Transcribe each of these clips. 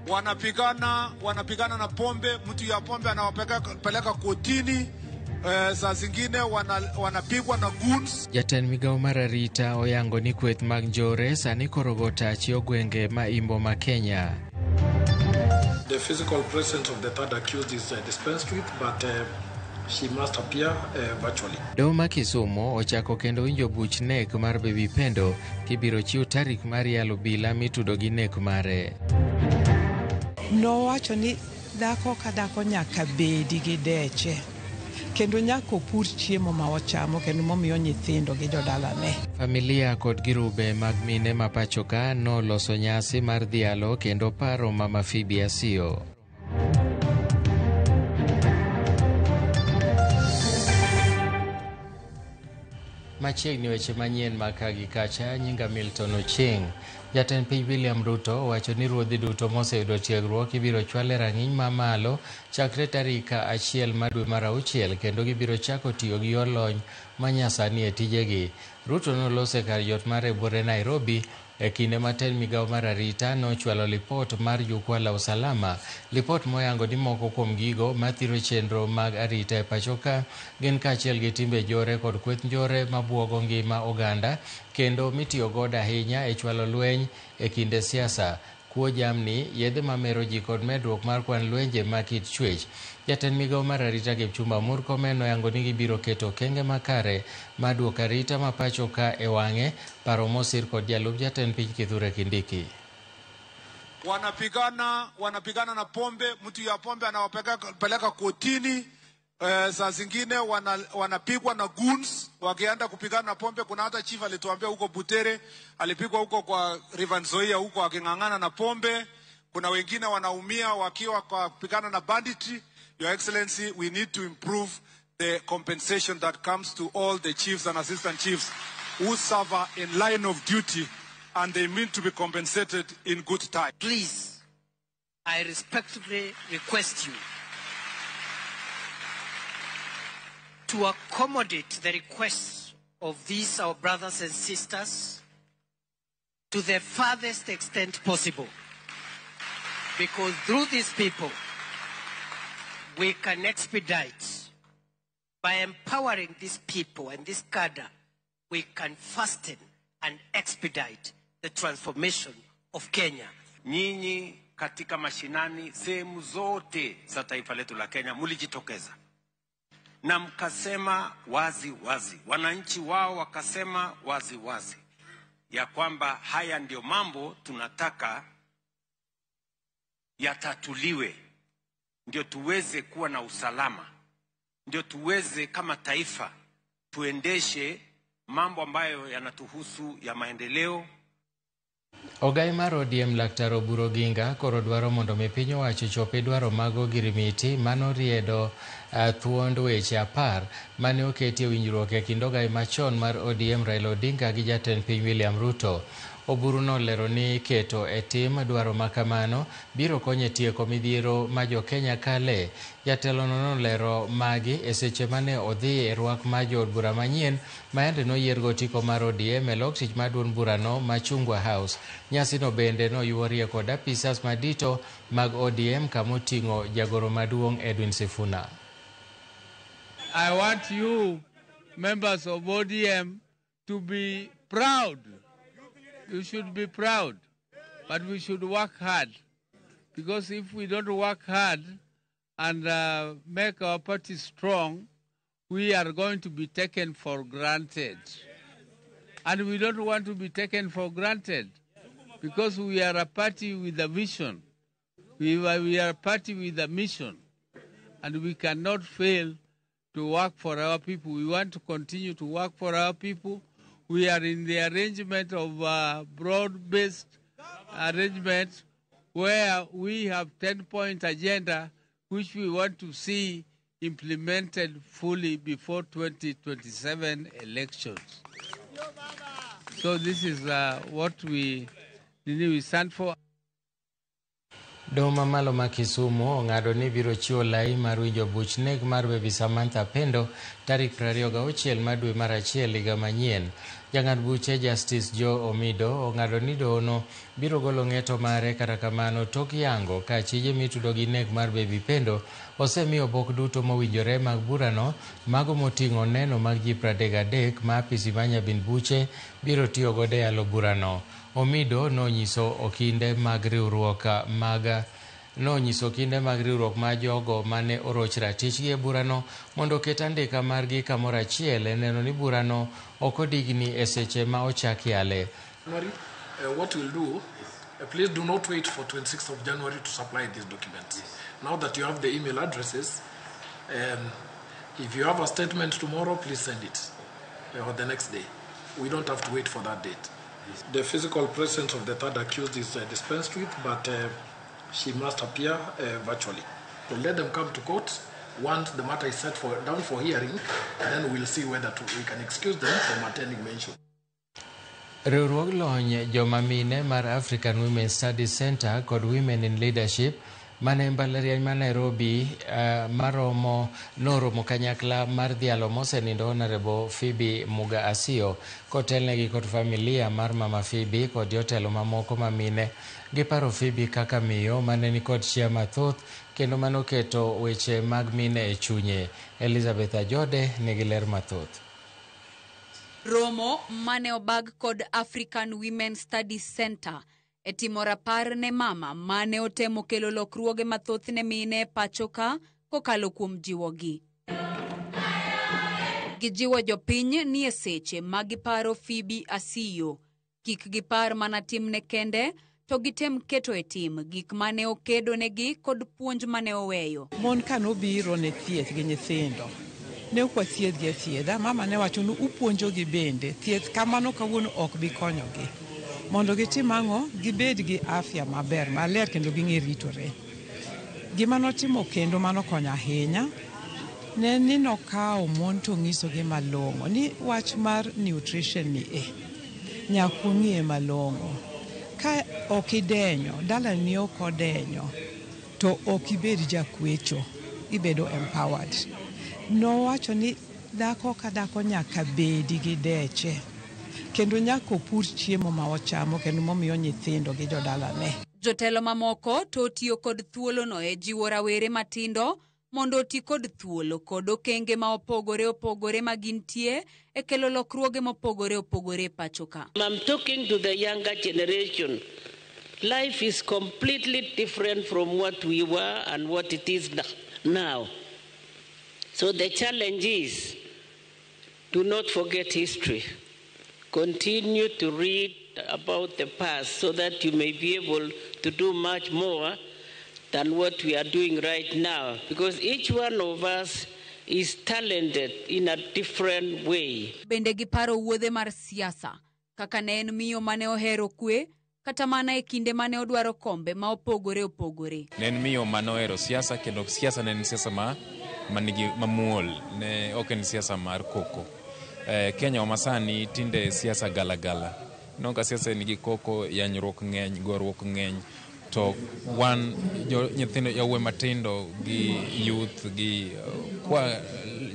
wanapigana na pombe, mtu ya pombe anawapeleka kotini. Saa zingine wanapigwa na goons. Jatend migao mar arita oyango ni kweth mag njore sani korogota achio gwenge ma imbo ma Kenya. The physical presence of the third accused is dispensed with, but she must appear virtually. Doho ma Kisumu ochako kendo winjo buch nek mar Baby Pendo kibiro chiw tarik mar yalo bila mitudo gi nek mare. Nowacho ni dhako ka dhako nyaka bedi gi deche, kendo nyaka opur chiemo ma ochamo, kendo momiyo nyithindo gi jodalane. Familia kod girube mag mine ma pachoka noloso nyasi mar dhialo kendo paro Mama Phoebe Asio. Machiegni weche manyien makagi kacha. Nyinga Milton Ocheng. Jatend piny William Ruto wacho ni ruodhi duto moseyudo tiegruok ibiro chwale rang'iny mamalo chakre tarik 1 dwe mar 6 kendo gibiro chako tiyo gi yor lony manyasani e tijegi. Ruto nolose kar jot mar Ebore Nairobi e kinde maten migao mar arita nochwalo lipot mar jukwaa la usalama. Lipot moyango ni moko kuom gigo mathiro chenro mag arita e pachoka gin kaachiel gi timbe jore kod kweth njore mabuogo ngima oganda kendo mitiyo godo ahinya e chwalo lweny e kinde siasa, kuo jamni, yedhe mamero ji kod medruok mar kwan lwenje ma kit chwech. Jatend migao mar arita Kipchumba Murkomen oyango ni gibiro keto kenge makare mar duoko arita ma pachoka e wang'e, paro mosir kod jalup jatend piny Kithure Kindiki. Wanapigana na pombe, mtu ya pombe anawapeleka kotini. Saa zingine wanapigwa na goons wakienda kupigana na pombe. Kuna hata chief alituambia huko Butere alipigwa huko kwa River Nzoia huko aking'ang'ana na pombe. Kuna wengine wanaumia wakiwa kwa kupigana na banditry. Your Excellency, we need to improve the compensation that comes to all the chiefs and assistant chiefs who serve in line of duty, and they mean to be compensated in good time. Please, I respectfully request you to accommodate the requests of these our brothers and sisters to the farthest extent possible, because through these people we can expedite. By empowering these people and this cadre, we can fasten and expedite the transformation of Kenya. Nyinyi katika mashinani sehemu zote za taifa letu la Kenya mulijitokeza na mkasema wazi wazi, wananchi wao wakasema wazi wazi ya kwamba haya ndio mambo tunataka yatatuliwe, ndio tuweze kuwa na usalama, ndio tuweze kama taifa tuendeshe mambo ambayo yanatuhusu ya maendeleo. Ogai mar ODM Laktar Oburu Oginga koro dwaro mondo mi piny owacho chope dwaro mag ogirimiti manoriedo thuond weche 10 mane oketi e winjruok e kind ogai machon mar ODM Raila Odinga gi jatend piny William Ruto. Oburu nolero ni keto e tim dwaro makamano biro konyo tieko midhiero ma jo Kenya kale. Jatelo nolero magi e seche mane odhi e rwak ma jood bura manyien maende noyier go tiko mar ODM e lok tich maduong' burano Machungwa House. Nyasi no bende noyuorie kod apisas madito mag ODM kamoting'o jagoro maduong' Edwin Sifuna. I want you, members of ODM, to be proud. You should be proud, but we should work hard, because if we don't work hard and make our party strong, we are going to be taken for granted. And we don't want to be taken for granted, because we are a party with a vision. We are a party with a mission, and we cannot fail to work for our people. We want to continue to work for our people. We are in the arrangement of broad-based arrangement where we have 10-point agenda which we want to see implemented fully before 2027 elections. So this is what we stand for. Doho mamalo ma Kisumu ong'ado ni biro chiwo lai mar winjo buch nek mar Baby Samantha Pendo tarik 26 mar dwe mar achiel higa manyien. Jang'ad buche Justice Joe Omido ong'ado ni dohono biro golo ng'eto mare, kata kamano tok yango ka achije mitudo gi nek mar Baby Pendo osemiyo obok duto mowinjore mag burano, mago moting'o neno mag ji 33 ma apisi ma nyabin buche biro tiyo godo e yalo burano. Omido nonyiso kinde mag riwruok ma jogo mane oroch ratichgi e burano mondo oket andika margi kamoro achiel e neno ni burano ok odigni e seche ma ochak yale. What we'll do, please do not wait for 26th of January to supply these documents. Now that you have the email addresses, if you have a statement tomorrow, please send it, or the next day. We don't have to wait for that date. The physical presence of the third accused is dispensed with, but she must appear virtually. So let them come to court. Once the matter is set down for hearing, then we'll see whether we can excuse them from attending mention. Riwruog lony joma mine mar African Women Studies Center kod Women in Leadership mane mbalariany ma Nairobi noromo kanyakla mar dhialo mosenindo Honorable Phoebe Muga Asio kotelnegi kod familia mar Mama Phoebe kod jotelo mamoko mamine. Giparo Phoebe kaka miyo mane ni kod chia mathoth kendo manoketo weche mag mine e chunye. Elizabeth Ajode nigi ler mathoth. Romo mane obag kod African Women Studies Center e timo rapar ne mama mane otemo kelo lokruoge mathoth ne mine pachoka kokalo kuom jiwogi. Gijiwo jopiny ni e seche magiparo Phoebe Asio kik gipar mana timne kende, to gitem keto e tim gik mane okedo negi kod puonj mane oweyo. Mon kanobiro ne thieth gi nyithindo, ne okwa thieth gi thiedha, mama ne wacho ni upuonjo gi bende thieth kamano kawuono ok bi konyogi. Mondo gitim ang'o, gibed gi afya maber, maler kendo ging'e ritore. Gima notimo kendo mano konyo ahinya, ne ni nokawo mon to ng'isogi malong'o ni wach mar nutrition ni nyaka ung'e malong'o. Ka ok idenyo, dalani ok odenyo, to ok ibed jakwecho, ibedo empowered. Nowacho ni dhako ka dhako nyaka bedi gi deche, kendo nyaka opur chiemo ma ochamo kendo momiyo nyithindo gi jodalane. Jotelo mamoko to tiyo kod thuolono e jiwo rawere matindo mondo oti kod thuolo kod okenge ma opogore magintie e kelo lokruoge mopogore pachoka. I'm talking to the younger generation. Life is completely different from what we were and what it is now. So the challenge is, do not forget history. Continue to read about the past so that you may be able to do much more than what we are doing right now. Because each one of us is talented in a different way. Bende giparo wuodhe mar siasa, kaka ne en miyo mane ohero kwe, kata mana e kinde mane odwaro kombe ma opogore. Ne en miyo mane ohero siasa, kendo siasa ne en siasa manigi mamuol, ne ok en siasa mar koko. Kenya masani tinde siasa galagala. Noka siasa nigi koko, yanyruok ng'eny, goruok ng'eny. To wan nyithindo yawuoyi matindo gi youth gi kwa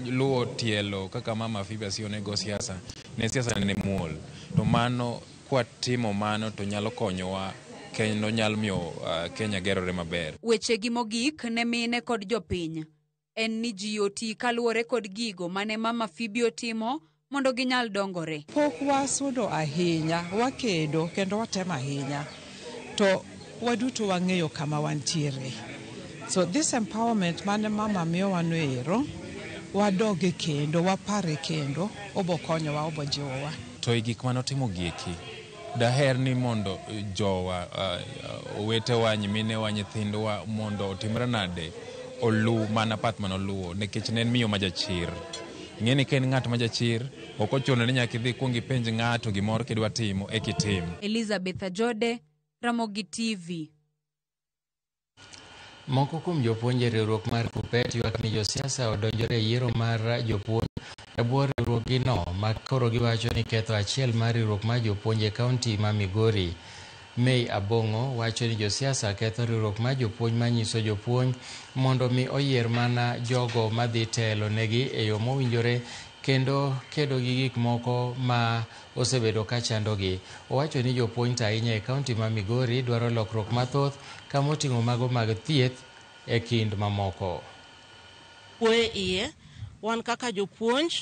luwo tielo kaka Mama Phoebe Asio nego siasa, ne siasa ne muol. To mano kwa timo mano to nyalo konyowa kendo nyalo miyo Kenya gerore maber. Weche gi mogik ne mine kod jopiny en ni ji oti kaluwore kod gigo mane Mama Phoebe otimo mondo ginyal dongore. Pok wasudo ahinya, wakedo kendo watemo ahinya, to waduto wang'eyo kama wantiere. So this empowerment mane mama miyo wanoero, wadoge kendo, wapare kendo, obo konyowa, obo jiwowa. To gik manotimo gieki, daher ni mondo jowa, owetewa, nyiminewa, nyithindowa mondo otimre nade olu mana pat manoluwo, nikech ne en miyo majachir. Ng'eni ken ng'at majachir, ok ochuno ni nyaka idhi kuongi penj ng'ato gimoro kidwa timo ekitim. Elizabeth Ajode, Ramogi TV. Moko kuom jopuonje riwruok mar KUPPET ywak ni josiasa odonjore e yiero mar jopuonj e bwo riwruogino ma koro giwacho ni ketho achiel mar riwruok mar jopuonje kaunti ma Migori. May Abongo wacho ni josiasa ketho riwruok mar jopuonj manyiso jopuonj mondo mi oyier mana jogo madhi telo negi e yo mowinjore kendo kedo gi gik moko ma osebedo ka chandogi. Owacho ni jopuonj to ahinya e kaunti ma Migori dwaro lokruok mathoth kama oting'o mago mag thieth e kind mamoko. Kwe iye, wan kaka jopuonj,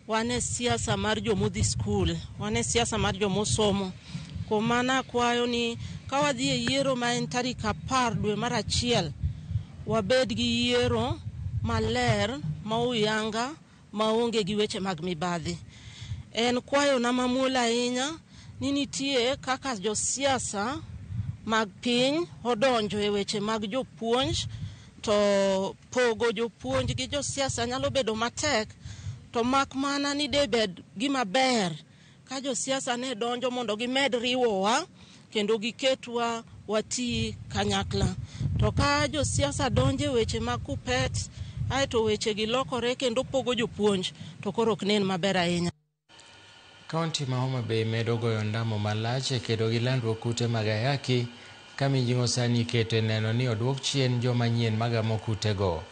wan e siasa mar jomodhi skul, wan e siasa mar jomosomo. Kuom mano kwayo ni ka wadhi e yiero ma en tarik 10 dwe mar 1, wabed gi yiero maler ma uyanga maonge gi weche mag mibadhi. En kwayo na mamuol ahinya ni nitie kaka josiasa mag piny odonjo e weche mag jopuonj, to pogo jopuonj gi josiasa nyalo bedo matek, to mak mana ni debed gima ber ka josiasa ne donjo mondo gimed riwowa kendo giketwa wati kanyakla. To ka josiasa donjo e weche mag kupet aeto weche gi lokore kendo pogo jopuonj, to koro ok nen maber ahinya. Kaunti ma Homa Bay medo goyo ndamo malach e kedo gi landruok kute mag ayaki ka mijing'o sani iketo e neno ni odwok chien joma nyien magamo kutego.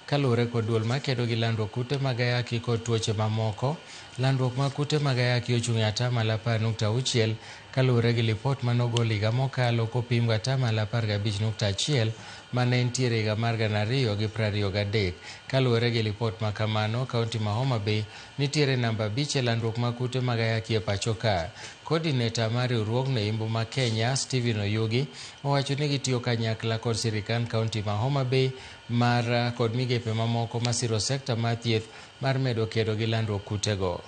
Kaluwore kod duol makedo gi landruok kute mag ayaki kod tuoche mamoko, landruok mag kute mag ayaki ochung' e 10.6% kaluwore gi lipot manogol higa mokalo kopim gi 15.1% mane entiere higa mar 2023. Kaluwore gi lipot ma kamano, kaunti ma Homa Bay nitiere namba 5 e landruok mag kute mag ayaki e pacho ka. Coordinator mar riwruogno e Imbo ma Kenya, Stephen Oyugi, owacho ni gitiyo kanyakla kod sirikand kaunti ma Homa Bay mar kod migepe mamoko masiro sekta mar thieth mar medo kedo gi landruok kutego.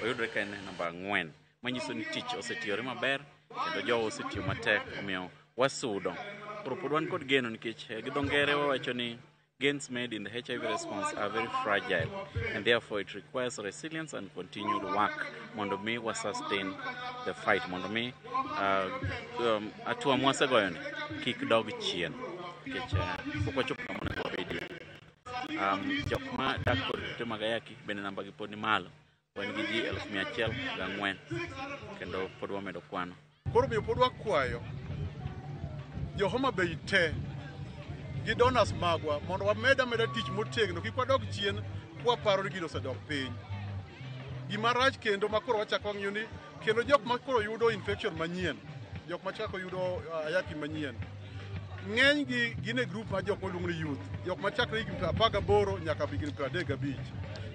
Oyudre ka en namba 4, manyiso ni tich osetiyore maber kendo jogo osetiyo matek, omiyo wasudo. Koro pod wan kod geno nikech gi dho ngere wawacho ni gains made in the HIV response are very fragile, and therefore it requires resilience and continued work mondo mi wa sustain the fight, mondo mi atua mwasegoyoni kik dog chien nikech pok wachopo kama onego wabedie. Jok ma dak kod kute mag ayaki bende namba gi pod ni malo, wan gi ji 104 kendo pod wamedo kwano. Koro miyo pod wakwayo jo Homa Bay te gi donors magwa mondo wameda tich motegno, kik wadog chien kwaparo ni gino osedok piny. Gima rach kendo makoro wachako ng'iyo ni kendo jok ma koro yudo infection manyien, jok ma chako yudo ayaki manyien, ng'eny gi gine group ma jok moluongo ni youth, jok ma chakre higni 18 nyaka higni 35.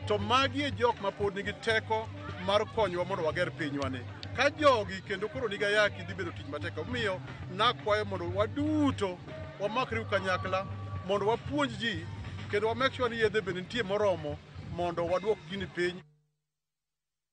To magi e jok ma pod nigi teko mar konyowa mondo wager pinywani. Ka jogi kendo koro nigi ayaki dhi bedo tich matek, omiyo nakwayo mondo waduto wamakre kanyakla mondo wapuonj ji kendo wa make sure ni yedhe bende nitie moromo mondo waduok gini piny.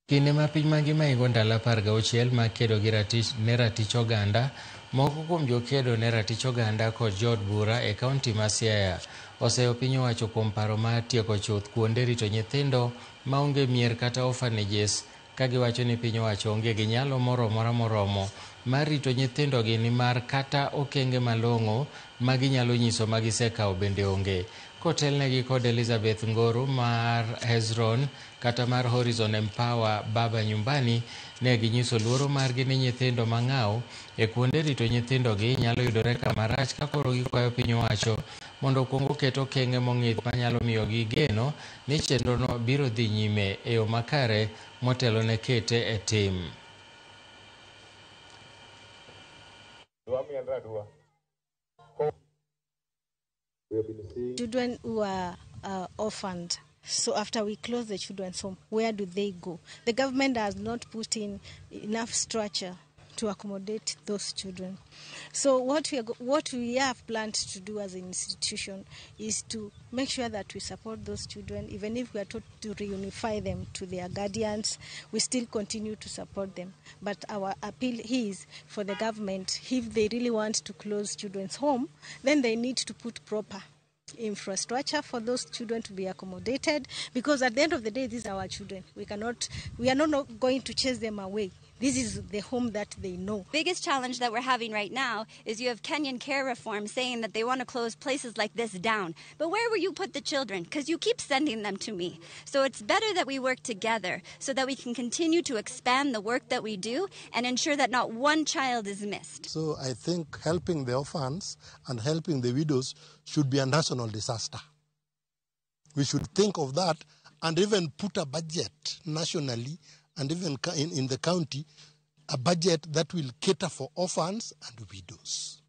Kinde ma piny mangima higo ndalo 16 ma kedo gi ratich oganda, moko kuom jokedo ne ratich oganda kod jood bura e kaunti ma Siaya oseyo piny owacho kuom paro mar tieko chuth kuonde rito nyithindo maonge mier kata orphanages, ka giwacho ni piny owacho onge gi nyalo moromo mar rito nyithindogi nimar kata okenge malong'o ma ginyalo nyiso ma gisekawo bende onge. Kotelnegi kod Elizabeth Ngoru mar Hezron kata mar Horizon Empower Baba Nyumbani, ne ginyiso luoro margi ni nyithindo mang'aw e kuonde rito nyithindogi nyalo yudore kama rach, ka koro gikwayo piny owacho mondo okuong oket okenge mong'ith manyalo miyo gi geno ni chenrono biro dhi nyime e yo makare motelo ne kete e tim. Children who are orphaned. So after we close the children's home, where do they go? The government has not put in enough structure to accommodate those children. So what we have planned to do as an institution is to make sure that we support those children. Even if we are told to reunify them to their guardians, we still continue to support them. But our appeal is for the government, if they really want to close children's home, then they need to put proper infrastructure for those children to be accommodated, because at the end of the day, these are our children. We are not going to chase them away. This is the home that they know. Biggest challenge that we're having right now is you have Kenyan care reform saying that they want to close places like this down. But where will you put the children? Because you keep sending them to me. So it's better that we work together so that we can continue to expand the work that we do and ensure that not one child is missed. So I think helping the orphans and helping the widows should be a national disaster. We should think of that and even put a budget nationally and even in the county, a budget that will cater for orphans and widows.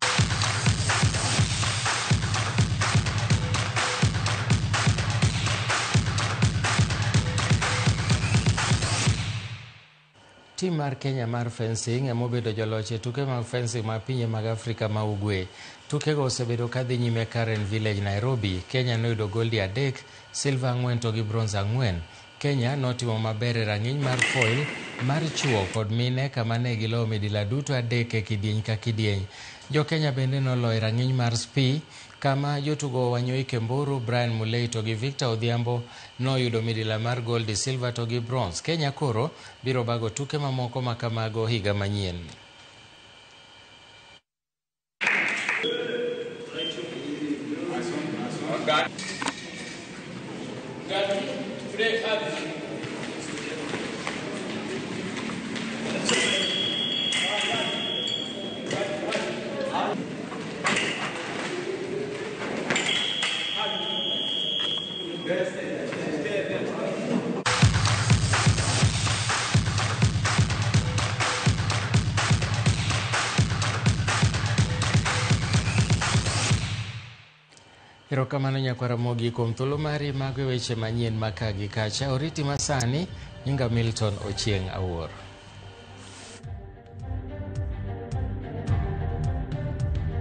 Tim mar Kenya mar fencing emobedo joloch e tuke mag fencing mag pinje mag Afrika ma Ugwe. Tukego osebedo kadhi nyime Karen Village, Nairobi. Kenya noyudo goldi 3, silver 4 to gi bronze 4. Kenya notimo maber e rang'iny mar foil mar chuo kod mine kama ne giloyo midila duto 3 e kidieny ka kidieny. Jo Kenya bende noloyo rang'iny mar spi kama jotugo Wanyoi Kemburu, Brian Mulei to gi Victor Odhiambo noyudo midila mar gold, silver to gi bronze. Kenya koro biro bago tuke mamoko ma kamago higa manyien. Erokamano nyakwara Mogi kuom thuolo mari mag weche manyien ma ka gi kacha. Oriti masani, nyinga Milton Ochieng' Awuor.